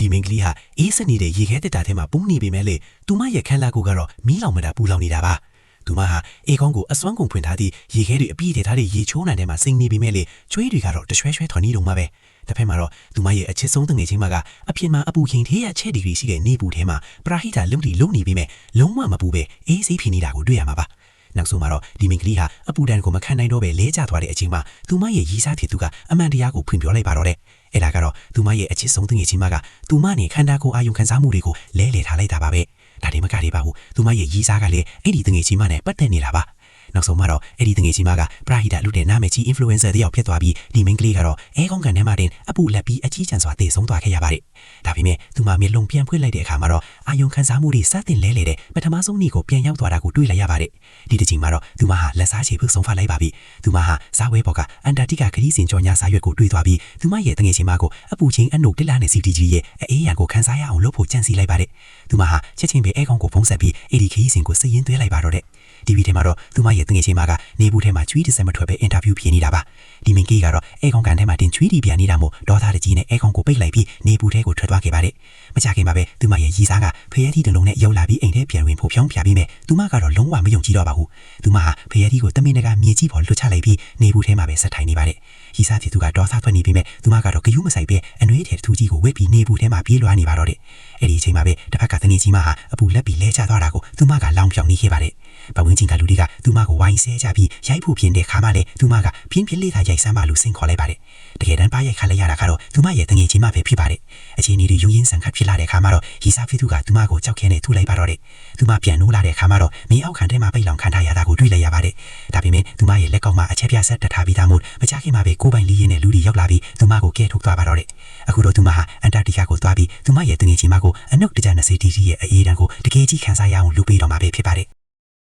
ဒီမင်္ဂလိဟာအေးစနေတဲ့ရေခဲတက်တာထဲမှာပူးနေပေမဲ့လေသူမရဲ့ခန္ဓာကိုယ်ကတော့မီးလောင်မတာပူလောင်နေတာပါသူမဟာအေကောင်းကိုအစွမ်းကုန်ဖွင့်ထားသည့်ရေခဲတွေအပြည့်ထည့်ထားတဲ့ရေချိုးနိုင်ထဲမှာစိမ့်နေပေမဲ့လေချွေးတွေကတော့တရွှဲရွှဲထွန်နေတော့မှာပဲတစ်ဖက်မှာတော့သူမရဲ့အချစ်ဆုံးတငယ်ချင်းမကအပြင်မှာအပူချိန်100ချက်ဒီဂရီရှိတဲ့နေပူထဲမှာပရာဟိတာလုံတီလုံနေပေမဲ့လုံးဝမပူပဲအေးဆေးဖြစ်နေတာကိုတွေ့ရမှာပါနောက်ဆုံးမှာတော့ဒီမင်္ဂလိဟာအပူဒဏ်ကိုမခံနိုင်တော့ပဲလဲကျသွားတဲ့အချိန်မှာသူမရဲ့ရီးစားဖြစ်သူကအမှန်တရားကိုဖွင့်ပြောလိုက်ပါတော့တယ်အဲ့ဒါကတော့သူမရဲ့အချစ်ဆုံးတငယ်ချင်းမကသူမနဲ့ခန္ဓာကိုယ်အာယုံခံစားမှုတွေကိုလဲလှယ်ထားလိုက်တာပါပဲဒါတည်းမကတည်းပါဘူးသူမရဲ့ရီးစားကလည်းအဲ့ဒီတငယ်ချင်းမနဲ့ပတ်သက်နေတာပါနောက်ဆုံးမှာတော့အဲ့ဒီတငယ်ချင်းမကပရာဟိတာလူတဲ့နာမည်ကြီး influencer တယောက်ဖြစ်သွားပြီးဒီမင်္ဂလိကတော့အဲကောင်းကန်ထဲမှာတင်အပူလက်ပြီးအကြီးကျန်စွာတည်ဆုံးသွားခဲ့ရပါတယ်ဒါပေမဲ့သူမမျက်လုံးပြန်ဖွင့်လိုက်တဲ့အခါမှာတော့အာယုံခံစားမှုတွေစတင်လဲလေတဲ့ပထမဆုံးနေ့ကိုပြန်ရောက်သွားတာကိုတွေ့လိုက်ရပါတယ်ဒီတစ်ချိန်မှာတော့သူမဟာလက်စားချေဖုဆုံးဖလိုက်ပါပြီသူမဟာစားဝဲဘော်ကအန်တာတိကခရီးစဉ်ကြော်ညာစာရွက်ကိုတွေ့သွားပြီးသူမရဲ့တငယ်ချင်းမကိုအပူချင်းအနုတက်လာတဲ့ CTG ရဲ့အေးရန်ကိုခန်းစားရအောင်လုပ်ဖို့ကြံစည်လိုက်ပါတယ်သူမဟာချက်ချင်းပဲအဲကောင်းကိုဖုံးဆက်ပြီးအဲ့ဒီခရီးစဉ်ကိုစိတ်ရင်းသွဲလိုက်ပါတော့တဲ့ဒီဗီထဲမှာတော့သူမရဲ့တငယ်ချင်းမကနေဘူးထဲမှာကျွေးတစ်စက်မထွက်ပဲအင်တာဗျူးဖြေနေတာပါဒီမင်ကြီးကတော့အဲကောင်ကန်ထဲမှာတင်ကျွေးတီပြန်နေတာမို့ဒေါသတကြီးနဲ့အဲကောင်ကိုပိတ်လိုက်ပြီးနေဘူးထဲကိုထွက်သွားခဲ့ပါတယ်မကြခင်မှာပဲသူမရဲ့ရီစားကဖရဲတီတလုံးနဲ့ရောက်လာပြီးအိမ်ထဲပြန်ဝင်ဖို့ဖြောင်းပြပြီးမဲ့သူမကတော့လုံးဝမယုံကြည်တော့ပါဘူးသူမဟာဖရဲတီကိုတမင်တကာမြေကြီးပေါ်လွတ်ချလိုက်ပြီးနေဘူးထဲမှာပဲဆက်ထိုင်နေပါတယ်ရီစားဖြစ်သူကဒေါသထွက်နေပြီးမဲ့သူမကတော့ဂယုမဆိုင်ပဲအနှွေးထဲထူးကြီးကိုဝစ်ပြီးနေဘူးထဲမှာပြေးလွှားနေပါတော့တယ်အဲ့ဒီအချိန်မှာပဲတစ်ဖက်ကတငယ်ကြီးမဟာအပူလက်ပြီးလဲကျသွားတာကိုသူမကလောင်ပြောင်နေခဲ့ပါတယ်ပဝင်းချင်းကလူတွေကသူမကိုဝိုင်းဆဲကြပြီးရိုက်ဖို့ပြင်တဲ့ခါမှလည်းသူမကပြင်းပြလေးထားရိုက်စမ်းပါလို့ဆင့်ခေါ်လိုက်ပါတယ်တကယ်တမ်းပါရိုက်ခါလိုက်ရတာကတော့သူမရဲ့တငယ်ချင်းမပဲဖြစ်ပါတယ်အခြေအနေတွေရုံရင်းဆန်ခတ်ဖြစ်လာတဲ့ခါမှာတော့ရီစာဖေသူကသူမကိုကြောက်ခဲနဲ့ထုလိုက်ပါတော့တယ်သူမပြန်နိုးလာတဲ့ခါမှာတော့မင်းအောက်ခံထဲမှာပိတ်လောင်ခံထားရတာကိုတွေ့လိုက်ရပါတယ်ဒါပေမဲ့သူမရဲ့လက်ကောက်မှာအချက်ပြဆက်တထားပြီးသားမို့မကြခင်မှာပဲကိုပိုင်လီးရင်နဲ့လူတွေရောက်လာပြီးသူမကိုကဲထုတ်သွားပါတော့တယ်အခုတော့သူမဟာအန်တာတီကာကိုသွားပြီးသူမရဲ့တငယ်ချင်းမကိုအနုတ်တကြ20ဒီဂရီရဲ့အေးဒဏ်ကိုတကယ်ကြီးခံစားရအောင်လုပ်ပေးတော့မှာပဲဖြစ်ပါတယ်